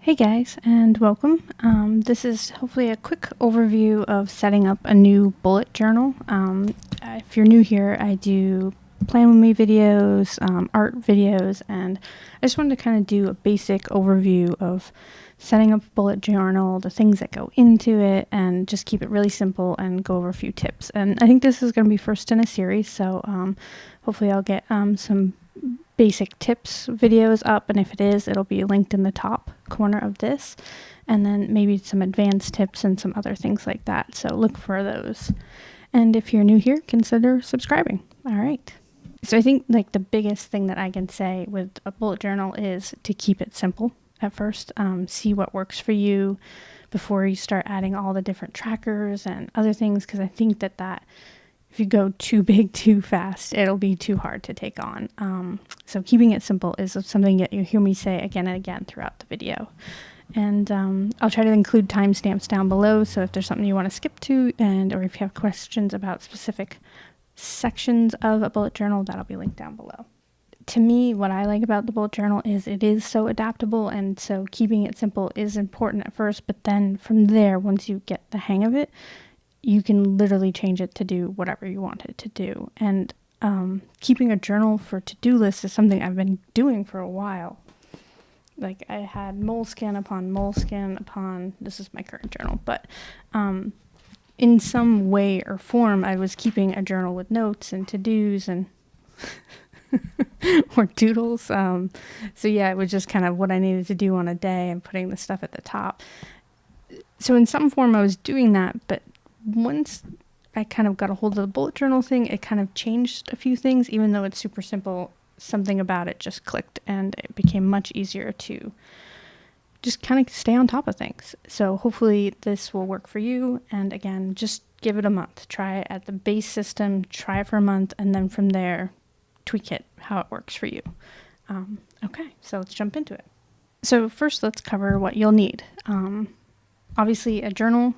Hey guys, and welcome. This is hopefully a quick overview of setting up a new bullet journal. If you're new here, I do plan with me videos, art videos, and I just wanted to kind of do a basic overview of setting up a bullet journal, the things that go into it, and just keep it really simple and go over a few tips. And I think this is going to be first in a series, so hopefully I'll get some basic tips videos up, and if it is, it'll be linked in the top corner of this, and then maybe some advanced tips and some other things like that, so look for those. And if you're new here, consider subscribing. All right, so I think like the biggest thing that I can say with a bullet journal is to keep it simple at first. See what works for you before you start adding all the different trackers and other things, because I think that if you go too big too fast, it'll be too hard to take on. So keeping it simple is something that you hear me say again and again throughout the video. And I'll try to include timestamps down below, so if there's something you want to skip to, or if you have questions about specific sections of a bullet journal, that'll be linked down below. To me, what I like about the bullet journal is it is so adaptable, and so keeping it simple is important at first, but then from there, once you get the hang of it, you can literally change it to do whatever you want it to do. And keeping a journal for to-do lists is something I've been doing for a while. Like I had moleskin upon moleskin upon, this is my current journal, but in some way or form, I was keeping a journal with notes and to-dos and or doodles. So yeah, it was just kind of what I needed to do on a day and putting the stuff at the top. So in some form I was doing that, but once I kind of got a hold of the bullet journal thing, it kind of changed a few things. Even though it's super simple, something about it just clicked, and it became much easier to just kind of stay on top of things. So hopefully this will work for you. And again, just give it a month. Try it at the base system, try it for a month, and then from there, tweak it how it works for you. Okay, so let's jump into it. So first, let's cover what you'll need. Obviously a journal,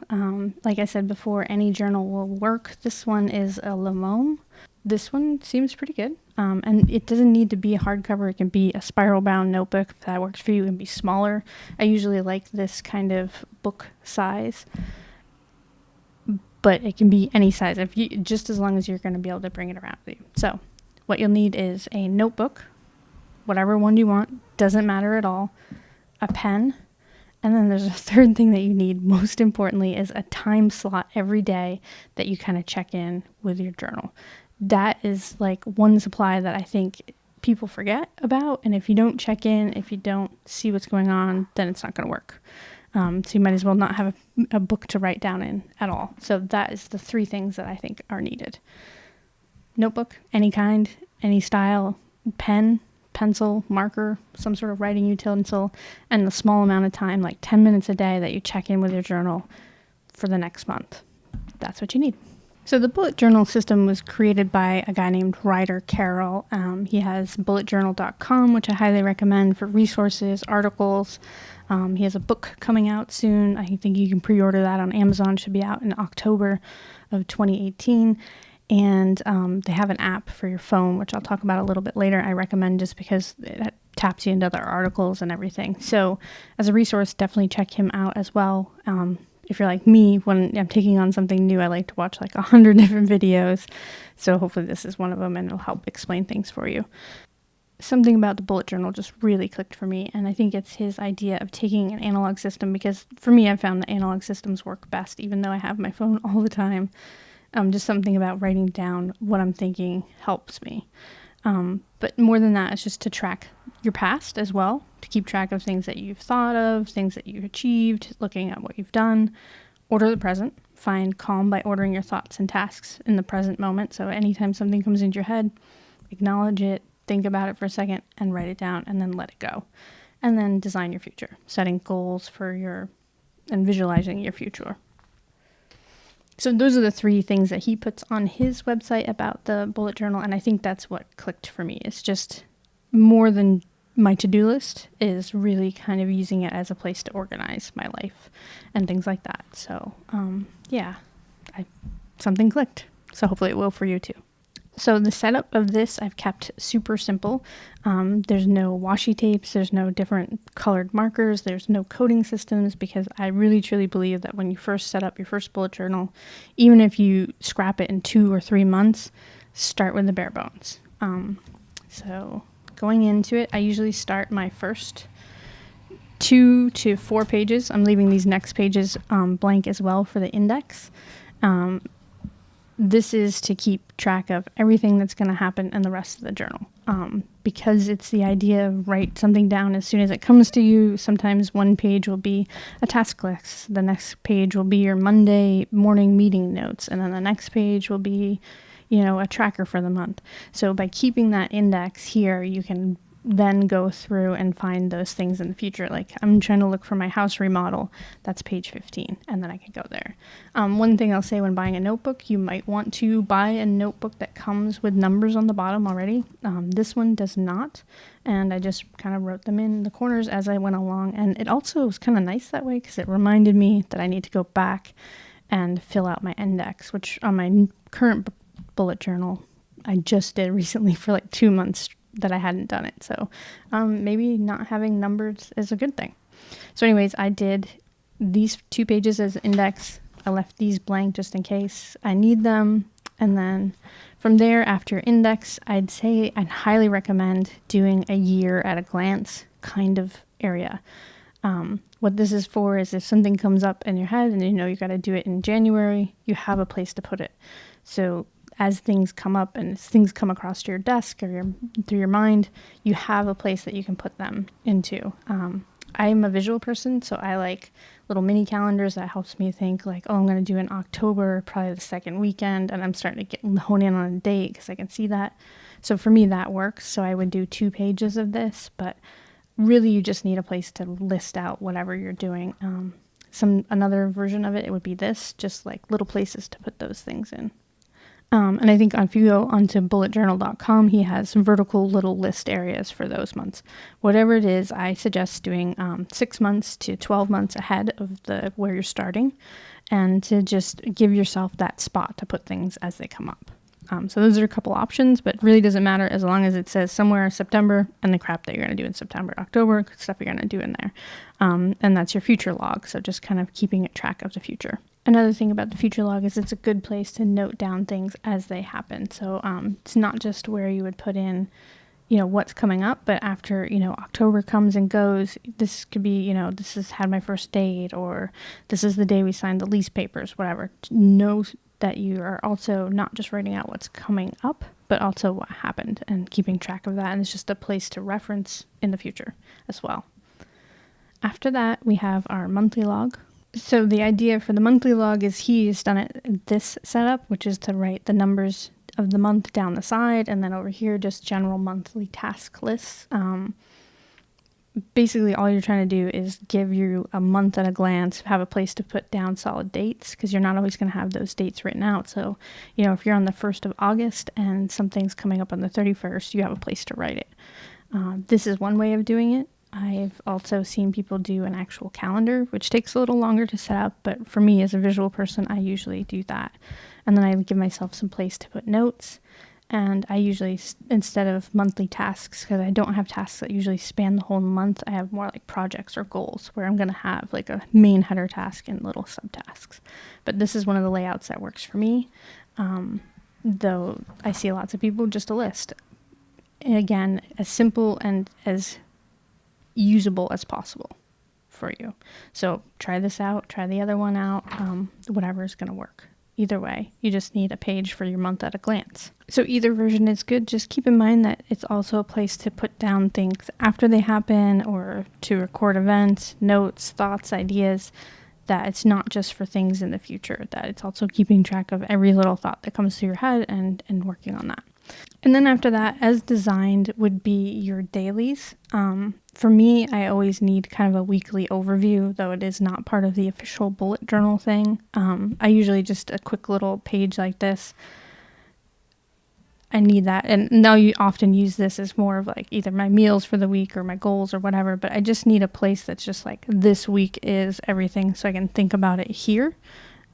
like I said before, any journal will work. This one is a Lemome. This one seems pretty good. And it doesn't need to be a hardcover. It can be a spiral bound notebook if that works for you. It can be smaller. I usually like this kind of book size, but it can be any size, just as long as you're going to be able to bring it around with you. So what you'll need is a notebook, whatever one you want, doesn't matter at all, a pen. And then there's a third thing that you need, most importantly, is a time slot every day that you kind of check in with your journal. That is like one supply that I think people forget about. And if you don't check in, if you don't see what's going on, then it's not going to work. So you might as well not have a book to write down in at all. So that is the three things that I think are needed. Notebook, any kind, any style, pen, pencil, marker, some sort of writing utensil, and the small amount of time, like 10 minutes a day, that you check in with your journal for the next month. That's what you need. So the bullet journal system was created by a guy named Ryder Carroll. He has bulletjournal.com, which I highly recommend for resources, articles. He has a book coming out soon. I think you can pre-order that on Amazon. It should be out in October of 2018. And they have an app for your phone, which I'll talk about a little bit later. I recommend just because it taps you into other articles and everything. So as a resource, definitely check him out as well. If you're like me, when I'm taking on something new, I like to watch like 100 different videos. So hopefully this is one of them, and it'll help explain things for you. Something about the bullet journal just really clicked for me, and I think it's his idea of taking an analog system, because for me, I found that analog systems work best, even though I have my phone all the time. Just something about writing down what I'm thinking helps me. But more than that, it's just to track your past as well, to keep track of things that you've thought of, things that you've achieved, looking at what you've done. Order the present. Find calm by ordering your thoughts and tasks in the present moment. So anytime something comes into your head, acknowledge it, think about it for a second, and write it down, and then let it go. And then design your future, setting goals and visualizing your future. So those are the three things that he puts on his website about the bullet journal, and I think that's what clicked for me. It's just more than my to-do list, is really kind of using it as a place to organize my life and things like that. So yeah, something clicked. So hopefully it will for you too. So the setup of this I've kept super simple. There's no washi tapes, there's no different colored markers, there's no coding systems, because I really truly believe that when you first set up your first bullet journal, even if you scrap it in 2 or 3 months, start with the bare bones. So going into it, I usually start my first 2 to 4 pages. I'm leaving these next pages blank as well for the index. This is to keep track of everything that's going to happen in the rest of the journal. Because it's the idea of write something down as soon as it comes to you. Sometimes one page will be a task list. The next page will be your Monday morning meeting notes. And then the next page will be, a tracker for the month. So by keeping that index here, you can then go through and find those things in the future. Like I'm trying to look for my house remodel, that's page 15, and then I can go there. One thing I'll say when buying a notebook, you might want to buy a notebook that comes with numbers on the bottom already. This one does not, and I just kind of wrote them in the corners as I went along, and it also was kind of nice that way because it reminded me that I need to go back and fill out my index, which on my current bullet journal I just did recently for like 2 months that I hadn't done it. So maybe not having numbers is a good thing. So anyways, I did these 2 pages as index. I left these blank just in case I need them. And then from there, after index, I'd say I'd highly recommend doing a year at a glance kind of area. What this is for is if something comes up in your head and you got to do it in January, you have a place to put it. So as things come up and as things come across your desk or through your mind, you have a place that you can put them into. I'm a visual person, so I like little mini calendars that helps me think like, I'm going to do in October, probably the second weekend, and I'm starting to hone in on a date because I can see that. So for me, that works. So I would do 2 pages of this, but really you just need a place to list out whatever you're doing. Another version of it would be this, just like little places to put those things in. And I think if you go onto bulletjournal.com, he has some vertical little list areas for those months. Whatever it is, I suggest doing 6 months to 12 months ahead of where you're starting, and to just give yourself that spot to put things as they come up. So those are a couple options, but it really doesn't matter as long as it says somewhere September and the crap that you're going to do in September, October, stuff you're going to do in there. And that's your future log. So just kind of keeping track of the future. Another thing about the future log is it's a good place to note down things as they happen. So it's not just where you would put in, what's coming up, but after, October comes and goes, this could be, this has had my first date, or this is the day we signed the lease papers, whatever. Know that you are also not just writing out what's coming up, but also what happened and keeping track of that. And it's just a place to reference in the future as well. After that, we have our monthly log. So the idea for the monthly log is he's done it this setup, which is to write the numbers of the month down the side, and then over here just general monthly task lists. Basically all you're trying to do is give you a month at a glance, have a place to put down solid dates, because you're not always going to have those dates written out. So, if you're on the 1st of August and something's coming up on the 31st, you have a place to write it. This is one way of doing it. I've also seen people do an actual calendar, which takes a little longer to set up, but for me as a visual person, I usually do that. And then I give myself some place to put notes. And I usually, instead of monthly tasks, because I don't have tasks that usually span the whole month, I have more like projects or goals where I'm going to have like a main header task and little subtasks. But this is one of the layouts that works for me, though I see lots of people just a list. And again, as simple and as usable as possible for you. So try this out, try the other one out, whatever is going to work. Either way, you just need a page for your month at a glance. So either version is good. Just keep in mind that it's also a place to put down things after they happen, or to record events, notes, thoughts, ideas, that it's not just for things in the future, that it's also keeping track of every little thought that comes to your head and working on that. And then after that, as designed, would be your dailies. For me, I always need kind of a weekly overview, though it is not part of the official bullet journal thing. I usually just a quick little page like this. I need that. And now you often use this as more of like either my meals for the week or my goals or whatever, but I just need a place that's just like this week is everything, so I can think about it here.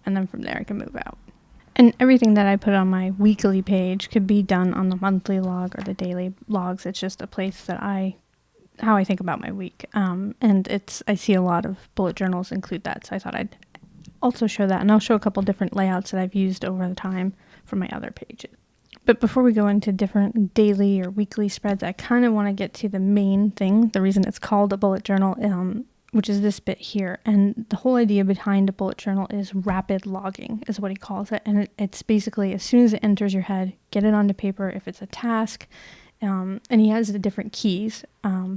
And then from there I can move out. And everything that I put on my weekly page could be done on the monthly log or the daily logs. It's just a place that how I think about my week. And I see a lot of bullet journals include that. So I thought I'd also show that. And I'll show a couple different layouts that I've used over the time for my other pages. But before we go into different daily or weekly spreads, I kind of want to get to the main thing, the reason it's called a bullet journal, which is this bit here. And the whole idea behind a bullet journal is rapid logging, is what he calls it. And it's basically, as soon as it enters your head, get it onto paper. If it's a task, and he has the different keys.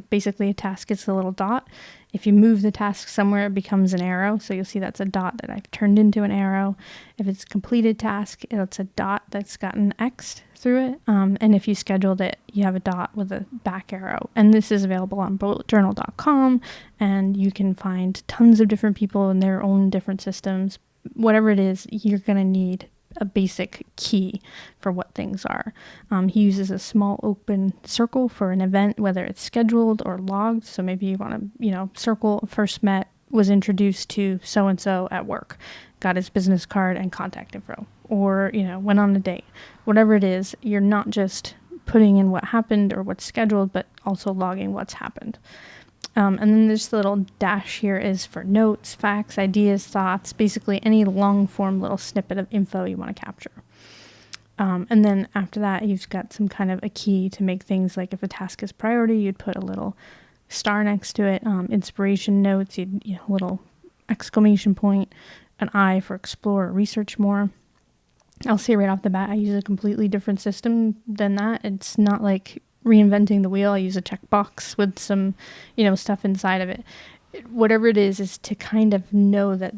Basically, a task is a little dot. If you move the task somewhere, it becomes an arrow. So you'll see that's a dot that I've turned into an arrow. If it's a completed task, it's a dot that's got an X through it. And if you scheduled it, you have a dot with a back arrow. And this is available on bulletjournal.com. And you can find tons of different people in their own different systems. Whatever it is, you're going to need a basic key for what things are. He uses a small open circle for an event, whether it's scheduled or logged. So maybe you want to, circle, first met, was introduced to so-and-so at work, got his business card and contact info, or, went on a date. Whatever it is, you're not just putting in what happened or what's scheduled, but also logging what's happened. And then this little dash here is for notes, facts, ideas, thoughts, basically any long form little snippet of info you want to capture. And then after that, you've got some kind of a key to make things like if a task is priority, you'd put a little star next to it, inspiration notes, a little exclamation point, an I for explore or research more. I'll say right off the bat, I use a completely different system than that. It's not like reinventing the wheel. I use a checkbox with some, stuff inside of it. Whatever it is to kind of know that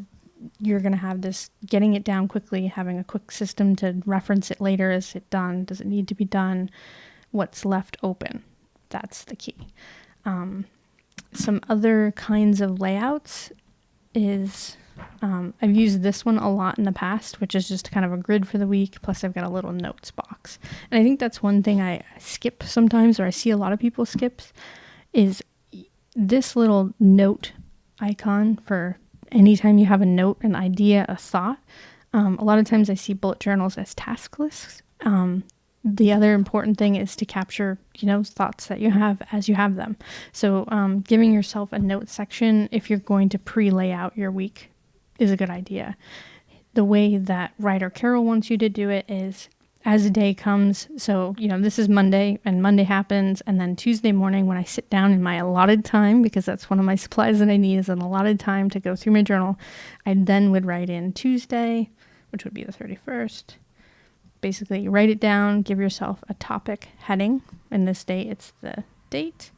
you're going to have this, getting it down quickly, having a quick system to reference it later. Is it done? Does it need to be done? What's left open? That's the key. Some other kinds of layouts is, I've used this one a lot in the past, which is just kind of a grid for the week. Plus I've got a little notes box. And I think that's one thing I skip sometimes, or I see a lot of people skip, is this little note icon for anytime you have a note, an idea, a thought. A lot of times I see bullet journals as task lists. The other important thing is to capture, thoughts that you have as you have them. So giving yourself a note section if you're going to pre-lay out your week is a good idea. The way that Ryder Carroll wants you to do it is as the day comes. So, this is Monday and Monday happens. And then Tuesday morning when I sit down in my allotted time, because that's one of my supplies that I need is an allotted time to go through my journal, I then would write in Tuesday, which would be the 31st. Basically, you write it down, give yourself a topic heading. In this day, it's the date.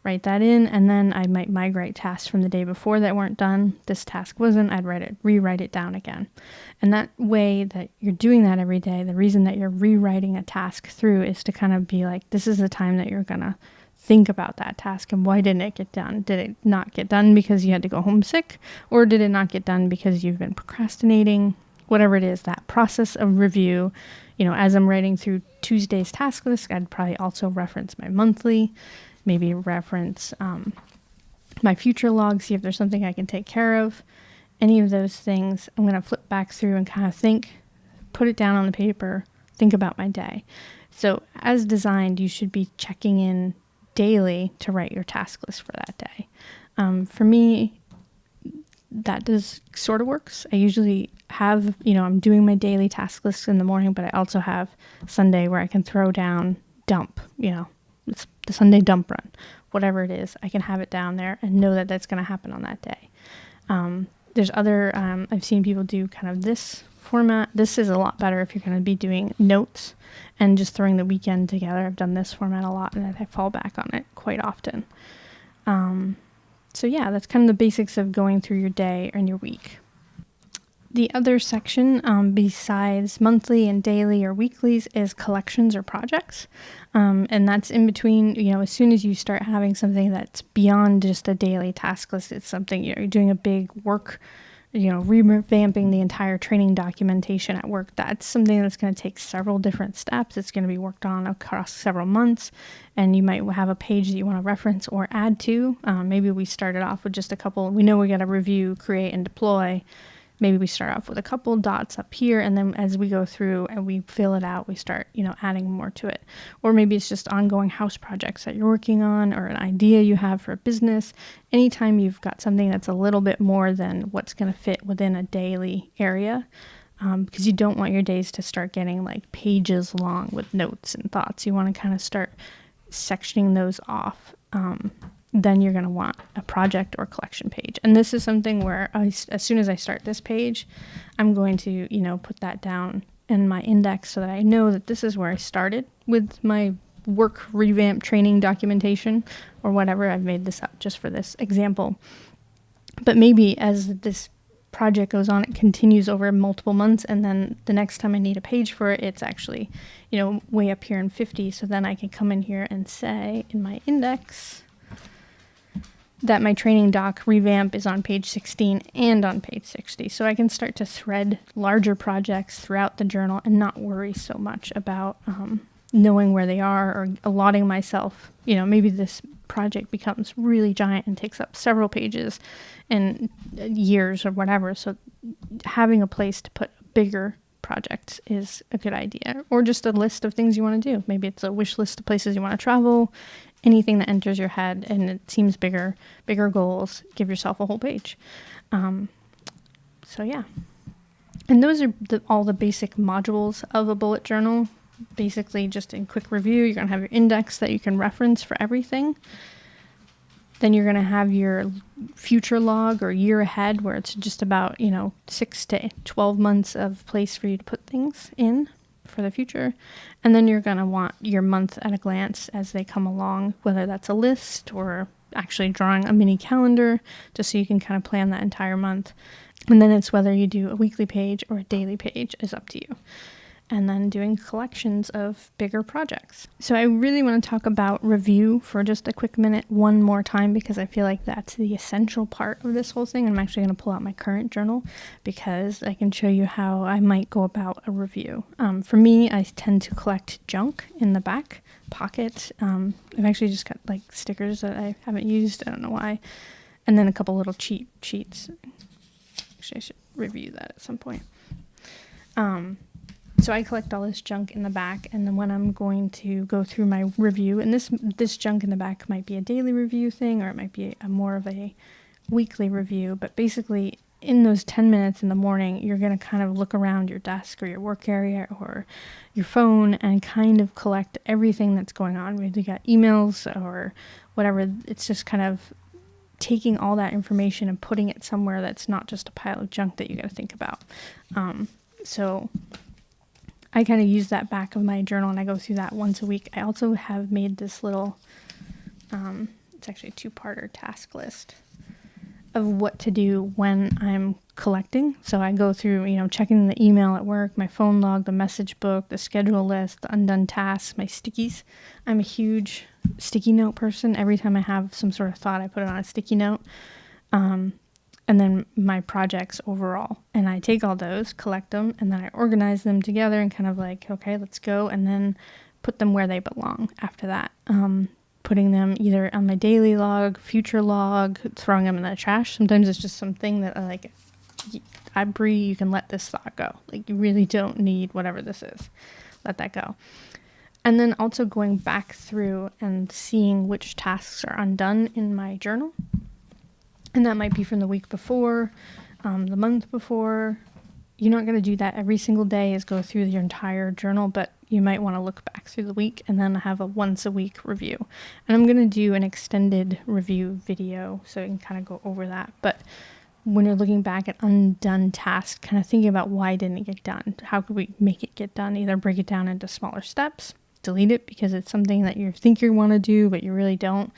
Write that in, and then I might migrate tasks from the day before that weren't done. This task wasn't, I'd rewrite it down again. And that way that you're doing that every day, the reason that you're rewriting a task through is to kind of be like, this is the time that you're going to think about that task and why didn't it get done? Did it not get done because you had to go home sick? Or did it not get done because you've been procrastinating? Whatever it is, that process of review, as I'm writing through Tuesday's task list, I'd probably also reference my monthly, maybe reference my future log, see if there's something I can take care of. Any of those things, I'm going to flip back through and kind of think, put it down on the paper, think about my day. So as designed, you should be checking in daily to write your task list for that day. For me, that does sort of works. I usually have, I'm doing my daily task list in the morning, but I also have Sunday where I can throw down dump, it's the Sunday dump run, whatever it is, I can have it down there and know that that's going to happen on that day. There's other, I've seen people do kind of this format. This is a lot better if you're going to be doing notes and just throwing the weekend together. I've done this format a lot and I fall back on it quite often. So yeah, that's kind of the basics of going through your day and your week. The other section, besides monthly and daily or weeklies, is collections or projects. And that's in between, as soon as you start having something that's beyond just a daily task list, it's something you're doing a big work, revamping the entire training documentation at work. That's something that's going to take several different steps. It's going to be worked on across several months, and you might have a page that you want to reference or add to. Maybe we started off with just a couple. We know we got to review, create, and deploy. maybe we start off with a couple dots up here, and then as we go through and we fill it out, we start, adding more to it. Or maybe it's just ongoing house projects that you're working on, or an idea you have for a business. Anytime you've got something that's a little bit more than what's going to fit within a daily area, because you don't want your days to start getting like pages long with notes and thoughts. You want to kind of start sectioning those off. Then you're going to want a project or collection page. And this is something where as soon as I start this page, I'm going to, put that down in my index so that I know that this is where I started with my work revamp training documentation or whatever. I've made this up just for this example. But maybe as this project goes on, it continues over multiple months, and then the next time I need a page for it, it's actually, way up here in 50. So then I can come in here and say in my index that my training doc revamp is on page 16 and on page 60. So I can start to thread larger projects throughout the journal and not worry so much about knowing where they are or allotting myself. Maybe this project becomes really giant and takes up several pages and years or whatever. So having a place to put bigger projects is a good idea. Or just a list of things you want to do. Maybe it's a wish list of places you want to travel. Anything that enters your head and it seems bigger goals, give yourself a whole page. So yeah. And those are all the basic modules of a bullet journal. Basically, just in quick review, you're going to have your index that you can reference for everything. Then you're going to have your future log or year ahead, where it's just about, 6 to 12 months of place for you to put things in for the future. And then you're going to want your month at a glance as they come along, whether that's a list or actually drawing a mini calendar, just so you can kind of plan that entire month. And then it's whether you do a weekly page or a daily page is up to you. And then doing collections of bigger projects. So I really want to talk about review for just a quick minute one more time, because I feel like that's the essential part of this whole thing. I'm actually going to pull out my current journal because I can show you how I might go about a review. For me, I tend to collect junk in the back pocket. I've actually just got like stickers that I haven't used. I don't know why. And then a couple little cheats. Actually, I should review that at some point. So I collect all this junk in the back, and then when I'm going to go through my review, and this junk in the back might be a daily review thing, or it might be more of a weekly review, but basically in those 10 minutes in the morning, you're going to kind of look around your desk or your work area or your phone and kind of collect everything that's going on. Whether you got emails or whatever, it's just kind of taking all that information and putting it somewhere that's not just a pile of junk that you got to think about. So I kind of use that back of my journal, and I go through that once a week. I also have made this little, it's actually a 2-parter task list of what to do when I'm collecting. So I go through, checking the email at work, my phone log, the message book, the schedule list, the undone tasks, my stickies. I'm a huge sticky note person. Every time I have some sort of thought, I put it on a sticky note. And then my projects overall. And I take all those, collect them, and then I organize them together and kind of like, okay, let's go. And then put them where they belong after that. Putting them either on my daily log, future log, throwing them in the trash. Sometimes it's just something that I breathe, you can let this thought go. Like, you really don't need whatever this is. Let that go. And then also going back through and seeing which tasks are undone in my journal. And that might be from the week before, the month before. You're not going to do that every single day is go through your entire journal, but you might want to look back through the week and then have a once a week review. And I'm going to do an extended review video so I can kind of go over that. But when you're looking back at undone tasks, kind of thinking about why didn't it get done? How could we make it get done? Either break it down into smaller steps, delete it because it's something that you think you want to do, but you really don't.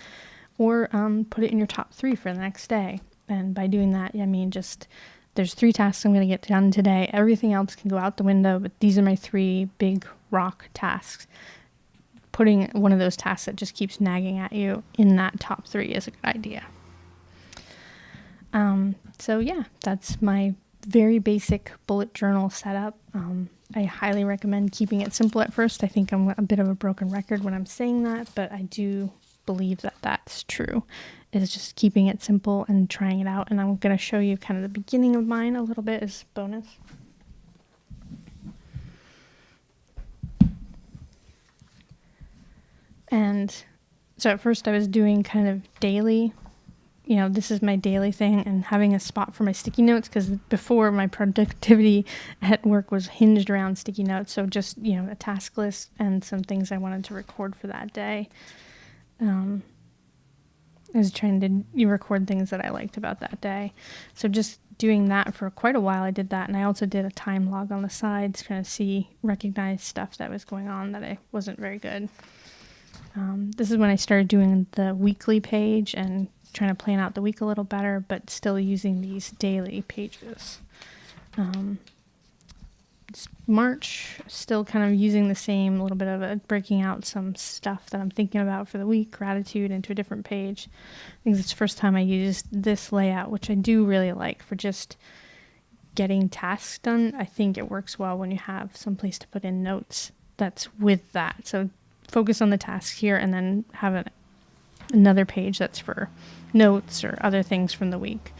Or put it in your top 3 for the next day. And by doing that, I mean just there's 3 tasks I'm going to get done today. Everything else can go out the window, but these are my 3 big rock tasks. Putting one of those tasks that just keeps nagging at you in that top 3 is a good idea. So yeah, that's my very basic bullet journal setup. I highly recommend keeping it simple at first. I think I'm a bit of a broken record when I'm saying that, but I do believe that that's true. is just keeping it simple and trying it out. And I'm going to show you kind of the beginning of mine a little bit as bonus. And so at first I was doing kind of daily, you know, this is my daily thing, and having a spot for my sticky notes, because before my productivity at work was hinged around sticky notes. So just, you know, a task list and some things I wanted to record for that day. I was trying to record things that I liked about that day. So just doing that for quite a while, I did that. And I also did a time log on the side to kind of recognize stuff that was going on that I wasn't very good. This is when I started doing the weekly page and trying to plan out the week a little better, but still using these daily pages. It's March, still kind of using the same, a little bit of breaking out some stuff that I'm thinking about for the week, gratitude, into a different page. I think it's the first time I used this layout, which I do really like for just getting tasks done. I think it works well when you have some place to put in notes that's with that. So focus on the task here and then have another page that's for notes or other things from the week.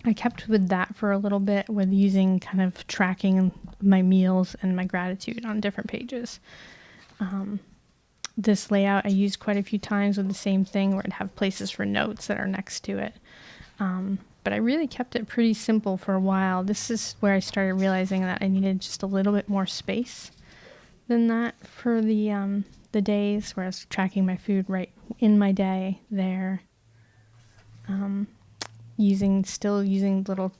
I kept with that for a little bit, with using kind of tracking my meals and my gratitude on different pages. This layout I used quite a few times with the same thing, where I'd have places for notes that are next to it. But I really kept it pretty simple for a while. This is where I started realizing that I needed just a little bit more space than that for the days where I was tracking my food right in my day there. Still using little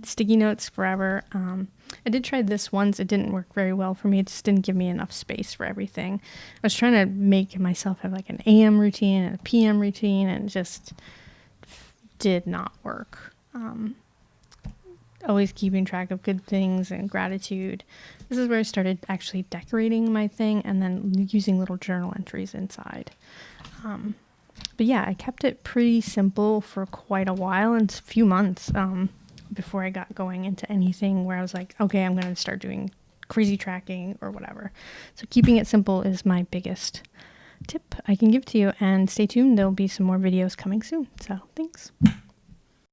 sticky notes forever. I did try this once. It didn't work very well for me. It just didn't give me enough space for everything. I was trying to make myself have like an AM routine and a PM routine, and it just did not work. Always keeping track of good things and gratitude. This is where I started actually decorating my thing and then using little journal entries inside. But yeah, I kept it pretty simple for quite a while, and a few months before I got going into anything where I was like, okay, I'm going to start doing crazy tracking or whatever. So keeping it simple is my biggest tip I can give to you, and stay tuned. There'll be some more videos coming soon. So thanks.